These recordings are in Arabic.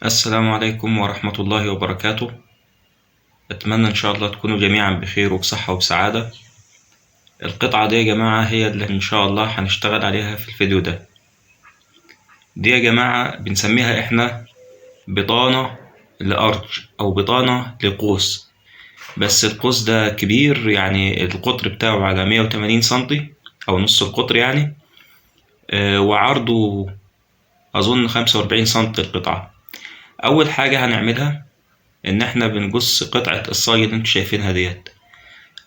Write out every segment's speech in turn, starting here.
السلام عليكم ورحمة الله وبركاته. أتمنى إن شاء الله تكونوا جميعا بخير وبصحة وبسعادة. القطعة دي يا جماعة هي اللي إن شاء الله هنشتغل عليها في الفيديو ده. دي يا جماعة بنسميها إحنا بطانة لأرج أو بطانة لقوس. بس القوس ده كبير، يعني القطر بتاعه على 180 سنتي أو نص القطر يعني. وعرضه أظن 45 سنتي القطعة. أول حاجة هنعملها إن إحنا بنقص قطعة الصاج اللي انتوا شايفينها ديت.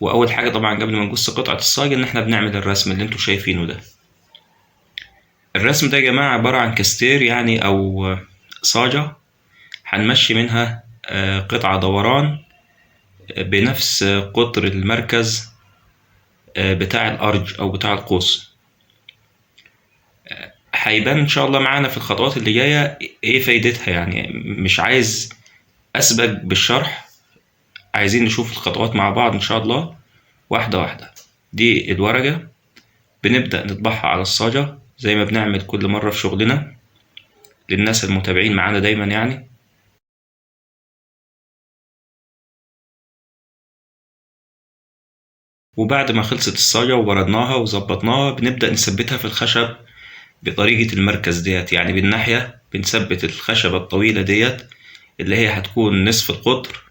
واول حاجه طبعا قبل ما نقص قطعه الصاج ان احنا بنعمل الرسم اللي انتوا شايفينه ده. الرسم ده يا جماعه عباره عن كاستير يعني او صاجه هنمشي منها قطعه دوران بنفس قطر المركز بتاع الارج او بتاع القوس. هيبان ان شاء الله معانا في الخطوات اللي جايه ايه فايدتها، يعني مش عايز اسبق بالشرح، عايزين نشوف الخطوات مع بعض ان شاء الله واحده واحده. دي الورقه بنبدأ نطبعها على الصاجة زي ما بنعمل كل مرة في شغلنا للناس المتابعين معانا دايما يعني. وبعد ما خلصت الصاجة وبردناها وظبطناها بنبدأ نثبتها في الخشب بطريقة المركز ديت، يعني بالناحية بنثبت الخشبة الطويلة ديت اللي هي هتكون نصف القطر،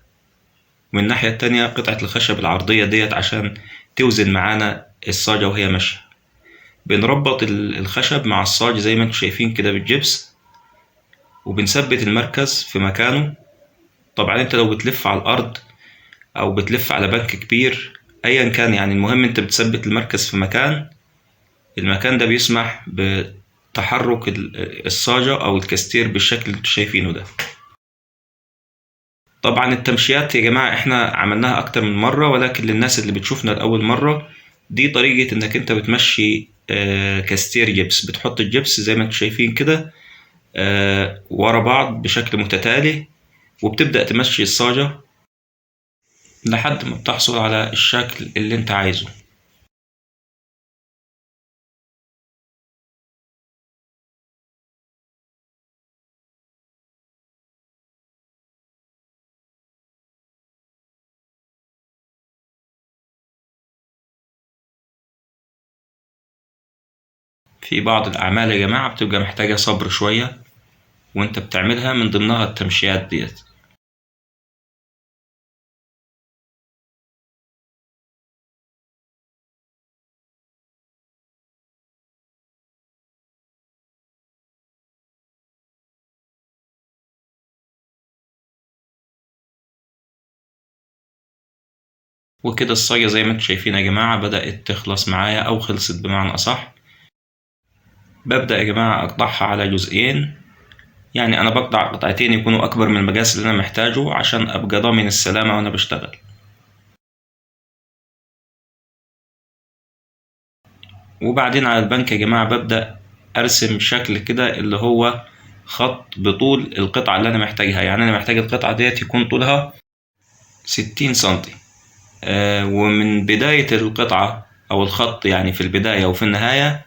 ومن الناحية التانية قطعة الخشب العرضية ديت عشان توزن معانا الصاجة وهي ماشية. بنربط الخشب مع الصاج زي ما انتم شايفين كده بالجبس، وبنثبت المركز في مكانه. طبعا انت لو بتلف على الأرض او بتلف على بنك كبير ايا كان، يعني المهم انت بتثبت المركز في مكان. المكان ده بيسمح بتحرك الصاجة او الكاستير بالشكل اللي انتوا شايفينه ده. طبعا التمشيات يا جماعة احنا عملناها اكتر من مرة، ولكن للناس اللي بتشوفنا لأول مرة دي طريقة انك انت بتمشي كاستير جبس. بتحط الجبس زي ما انتوا شايفين كده ورا بعض بشكل متتالي، وبتبدأ تمشي الصاجة لحد ما بتحصل على الشكل اللي انت عايزه. في بعض الأعمال يا جماعة بتبقى محتاجة صبر شوية وانت بتعملها، من ضمنها التمشيات ديت. وكده الصاجة زي ما انتم شايفين يا جماعة بدأت تخلص معايا أو خلصت بمعنى أصح. ببدأ يا جماعة أقطعها على جزئين، يعني أنا بقطع قطعتين يكونوا أكبر من المقاس اللي أنا محتاجه عشان أبقى ضامن السلامة وأنا بشتغل. وبعدين على البنك يا جماعة ببدأ أرسم شكل كده اللي هو خط بطول القطعة اللي أنا محتاجها. يعني أنا محتاج القطعة ديت يكون طولها 60 سنتي. ومن بداية القطعة أو الخط، يعني في البداية وفي النهاية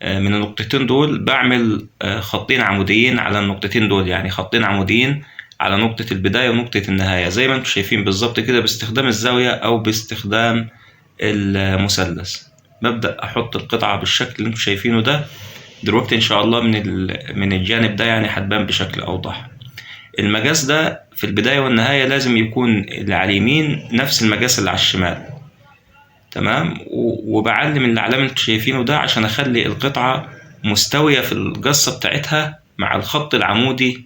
من النقطتين دول بعمل خطين عموديين على النقطتين دول، يعني خطين عموديين على نقطة البداية ونقطة النهاية زي ما انتم شايفين بالظبط كده باستخدام الزاوية أو باستخدام المثلث. ببدأ أحط القطعة بالشكل اللي انتم شايفينه ده. دلوقتي إن شاء الله من الجانب ده يعني هتبان بشكل أوضح. المقاس ده في البداية والنهاية لازم يكون اللي على اليمين نفس المقاس اللي على الشمال، تمام. وبعلم العلامة اللي انتوا شايفينه ده عشان اخلي القطعة مستوية في القصة بتاعتها مع الخط العمودي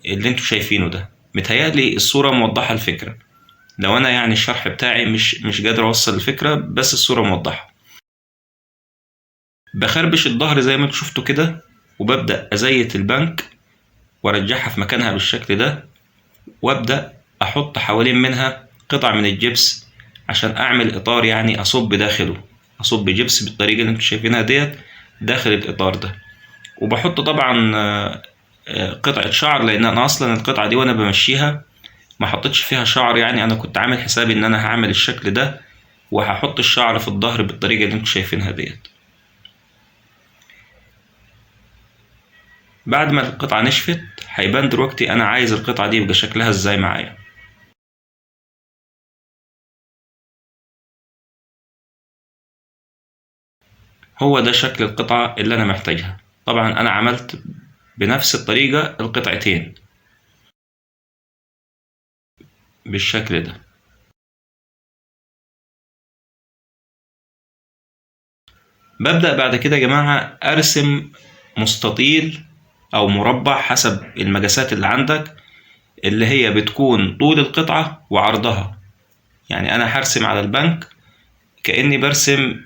اللي انتوا شايفينه ده. متهيألي الصورة موضحة الفكرة. لو انا يعني الشرح بتاعي مش قادر اوصل الفكرة، بس الصورة موضحة. بخربش الظهر زي ما انتوا شفتوا كده، وببدأ ازيت البنك وارجعها في مكانها بالشكل ده، وابدأ احط حوالين منها قطع من الجبس عشان اعمل اطار، يعني اصب داخله، اصب جبس بالطريقه اللي انتوا شايفينها ديت داخل الاطار ده. وبحط طبعا قطعه شعر، لان انا اصلا القطعه دي وانا بمشيها ما حطيتش فيها شعر، يعني انا كنت عامل حسابي ان انا هعمل الشكل ده وهحط الشعر في الظهر بالطريقه اللي انتوا شايفينها ديت. بعد ما القطعة نشفت هيبان دلوقتي انا عايز القطعة دي يبقى شكلها ازاي معايا. هو ده شكل القطعة اللي انا محتاجها. طبعا انا عملت بنفس الطريقة القطعتين بالشكل ده. ببدأ بعد كده يا جماعة ارسم مستطيل او مربع حسب المقاسات اللي عندك، اللي هي بتكون طول القطعة وعرضها. يعني انا هرسم على البنك كأني برسم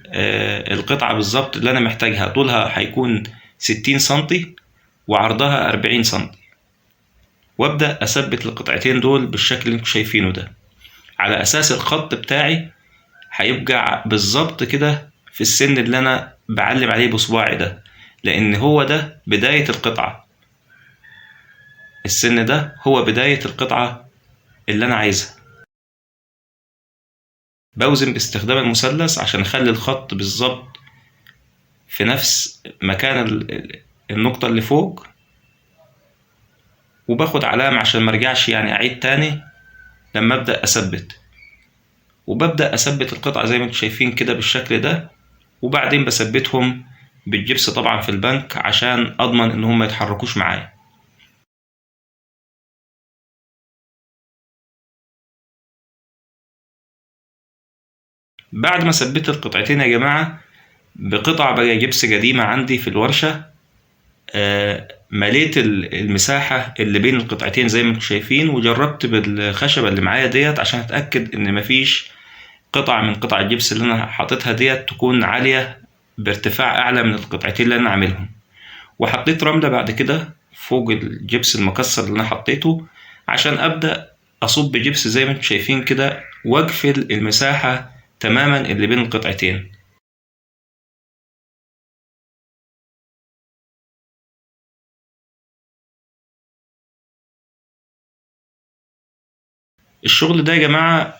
القطعة بالظبط اللي انا محتاجها. طولها هيكون 60 سنتي وعرضها 40 سنتي، وابدأ اثبت القطعتين دول بالشكل اللي انتوا شايفينه ده، على اساس الخط بتاعي هيبقى بالظبط كده في السن اللي انا بعلم عليه بصباعي ده، لان هو ده بداية القطعة. السن ده هو بداية القطعة اللي انا عايزها. بوزن باستخدام المثلث عشان اخلي الخط بالظبط في نفس مكان النقطة اللي فوق، وباخد علامة عشان مرجعش يعني اعيد تاني لما ابدأ اثبت. وببدأ اثبت القطعة زي ما انتم شايفين كده بالشكل ده، وبعدين بثبتهم بالجبس طبعا في البنك عشان اضمن ان هم يتحركوش معايا. بعد ما ثبت القطعتين يا جماعة بقطع بقى جبس قديمة عندي في الورشة، مليت المساحة اللي بين القطعتين زي ما انتم شايفين، وجربت بالخشبة اللي معايا ديت عشان اتأكد ان مفيش قطعة من قطع الجبس اللي انا حاططها ديت تكون عالية بارتفاع اعلى من القطعتين اللي انا عاملهم. وحطيت رملة بعد كده فوق الجبس المكسر اللي انا حطيته عشان ابدأ اصب جبس زي ما انتم شايفين كده، واقفل المساحة تماما اللي بين القطعتين. الشغل ده يا جماعة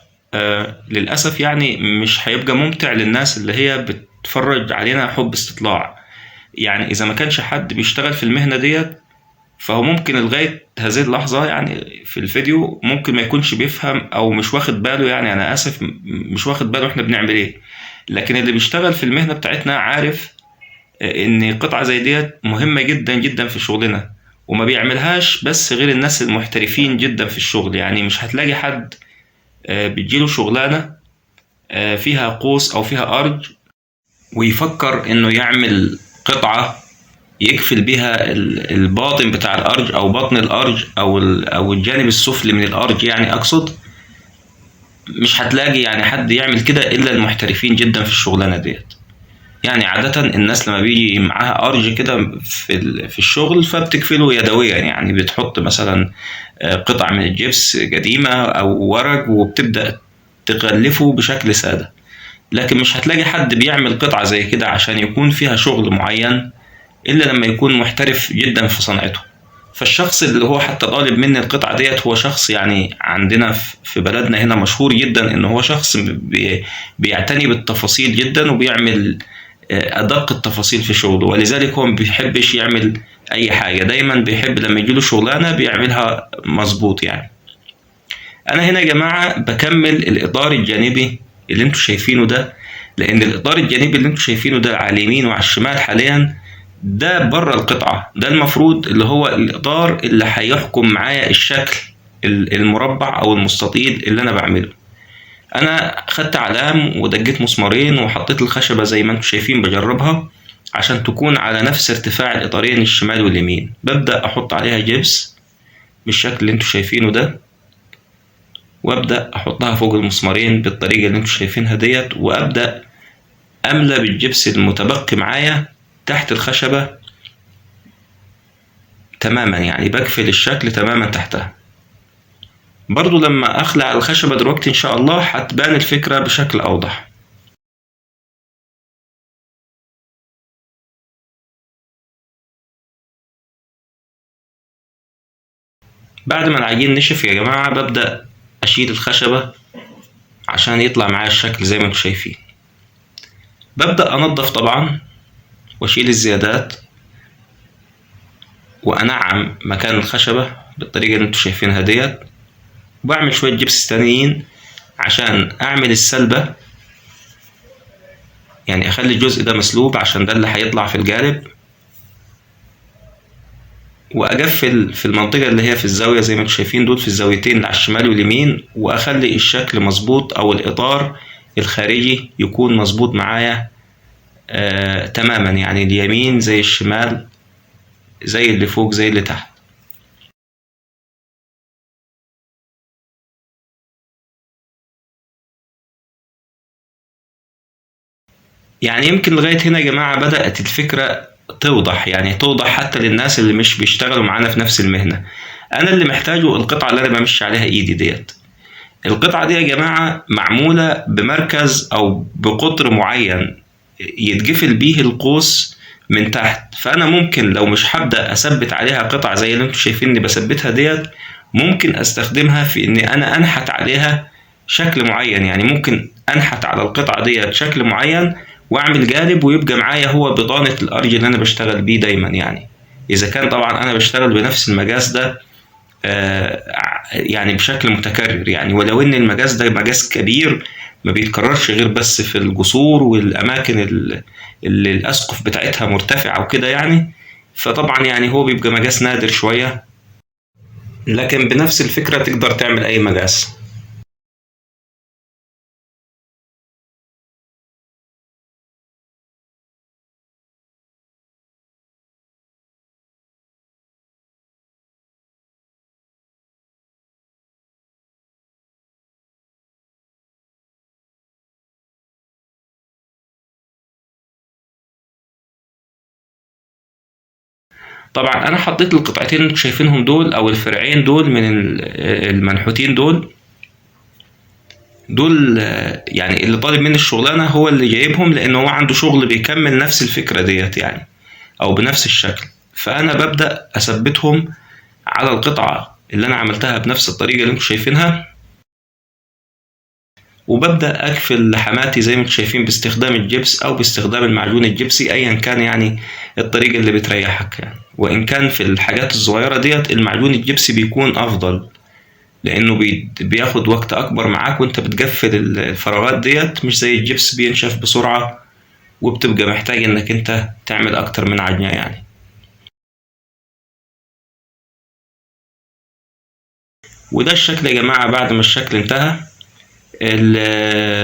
للأسف يعني مش هيبقى ممتع للناس اللي هي بتتفرج علينا حب استطلاع. يعني إذا ما كانش حد بيشتغل في المهنة ديت، فهو ممكن لغاية هذه اللحظة يعني في الفيديو ممكن ما يكونش بيفهم أو مش واخد باله. يعني أنا آسف، مش واخد باله إحنا بنعمل إيه. لكن اللي بيشتغل في المهنة بتاعتنا عارف إن قطعة زي ديت مهمة جدا جدا في شغلنا، وما بيعملهاش بس غير الناس المحترفين جدا في الشغل. يعني مش هتلاقي حد بتجيله شغلانة فيها قوس أو فيها أرج ويفكر إنه يعمل قطعة يقفل بيها الباطن بتاع الأرج أو بطن الأرج أو الجانب السفلي من الأرج. يعني أقصد مش هتلاقي يعني حد يعمل كده إلا المحترفين جدا في الشغلانة ديت. يعني عادة الناس لما بيجي معاها أرج كده في الشغل فبتقفله يدويا، يعني بتحط مثلا قطع من الجبس قديمة أو ورق وبتبدأ تغلفه بشكل سادة. لكن مش هتلاقي حد بيعمل قطعة زي كده عشان يكون فيها شغل معين إلا لما يكون محترف جدا في صنعته. فالشخص اللي هو حتى طالب مني القطعة ديت هو شخص يعني عندنا في بلدنا هنا مشهور جدا إن هو شخص بيعتني بالتفاصيل جدا وبيعمل أدق التفاصيل في شغله، ولذلك هو مبيحبش يعمل أي حاجة. دايما بيحب لما يجيله شغلانة بيعملها مظبوط. يعني أنا هنا يا جماعة بكمل الإطار الجانبي اللي انتوا شايفينه ده، لأن الإطار الجانبي اللي انتوا شايفينه ده على اليمين وعلى الشمال حاليا ده بره القطعة. ده المفروض اللي هو الإطار اللي هيحكم معايا الشكل المربع أو المستطيل اللي أنا بعمله. انا خدت علام ودجيت مسمارين وحطيت الخشبة زي ما انتم شايفين بجربها عشان تكون على نفس ارتفاع الاطارين الشمال واليمين. ببدأ احط عليها جبس بالشكل اللي انتم شايفينه ده، وابدأ احطها فوق المسمارين بالطريقة اللي انتم شايفينها ديت، وابدأ املى بالجبس المتبقي معايا تحت الخشبة تماما. يعني بقفل الشكل تماما تحتها. برضو لما اخلع الخشبة دلوقتي ان شاء الله هتبان الفكرة بشكل اوضح. بعد ما العجين نشف يا جماعة ببدأ أشيل الخشبة عشان يطلع معايا الشكل زي ما انتم شايفين. ببدأ أنضف طبعا وأشيل الزيادات، وانعم مكان الخشبة بالطريقة اللي انتوا شايفينها ديت، وبعمل شوية جبس تانيين عشان اعمل السلبة، يعني اخلي الجزء ده مسلوب عشان ده اللي هيطلع في الجانب، واقفل في المنطقة اللي هي في الزاوية زي ما انتوا شايفين دول، في الزاويتين اللي على الشمال واليمين، واخلي الشكل مظبوط او الاطار الخارجي يكون مظبوط معايا تماما، يعني اليمين زي الشمال زي اللي فوق زي اللي تحت. يعني يمكن لغاية هنا يا جماعة بدأت الفكرة توضح، يعني توضح حتى للناس اللي مش بيشتغلوا معانا في نفس المهنة. أنا اللي محتاجه القطعة اللي أنا بمشي عليها إيدي ديت. القطعة دي يا جماعة معمولة بمركز أو بقطر معين يتقفل بيه القوس من تحت، فأنا ممكن لو مش هبدأ أثبت عليها قطع زي اللي انتوا شايفيني بثبتها ديت، ممكن أستخدمها في إني أنا أنحت عليها شكل معين. يعني ممكن أنحت على القطعة ديت شكل معين وأعمل جانب ويبقى معايا هو بطانة الأرج اللي أنا بشتغل بيه دايما، يعني إذا كان طبعا أنا بشتغل بنفس المقاس ده يعني بشكل متكرر، يعني ولو ان المقاس ده مقاس كبير ما بيتكررش غير بس في الجسور والاماكن اللي الاسقف بتاعتها مرتفعه وكده يعني، فطبعا يعني هو بيبقى مقاس نادر شويه، لكن بنفس الفكره تقدر تعمل اي مقاس. طبعا انا حطيت القطعتين اللي انتوا شايفينهم دول او الفرعين دول من المنحوتين دول يعني اللي طالب مني الشغلانه هو اللي جايبهم، لان هو عنده شغل بيكمل نفس الفكره ديت يعني او بنفس الشكل، فانا ببدا اثبتهم على القطعه اللي انا عملتها بنفس الطريقه اللي انتم شايفينها، وببدا اقفل لحماتي زي ما انتم شايفين باستخدام الجبس او باستخدام المعجون الجبسي ايا كان يعني الطريقه اللي بتريحك يعني. وان كان في الحاجات الصغيره ديت المعجون الجبسي بيكون افضل، لانه بياخد وقت اكبر معاك وانت بتقفل الفراغات ديت، مش زي الجبس بينشف بسرعه وبتبقى محتاج انك انت تعمل اكتر من عجنه يعني. وده الشكل يا جماعه بعد ما الشكل انتهى.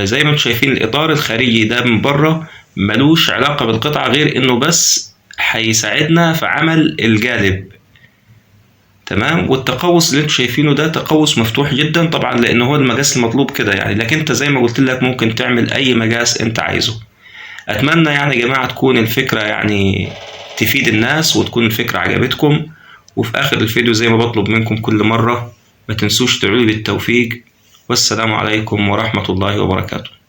زي ما انتم شايفين الاطار الخارجي ده من بره ملوش علاقه بالقطعه غير انه بس هيساعدنا في عمل الجانب، تمام. والتقوس اللي انتوا شايفينه ده تقوس مفتوح جدا طبعا لان هو المقاس المطلوب كده يعني، لكن انت زي ما قلت لك ممكن تعمل اي مقاس انت عايزه. اتمنى يعني يا جماعه تكون الفكره يعني تفيد الناس وتكون الفكره عجبتكم. وفي اخر الفيديو زي ما بطلب منكم كل مره ما تنسوش تدعوا لي بالتوفيق، والسلام عليكم ورحمه الله وبركاته.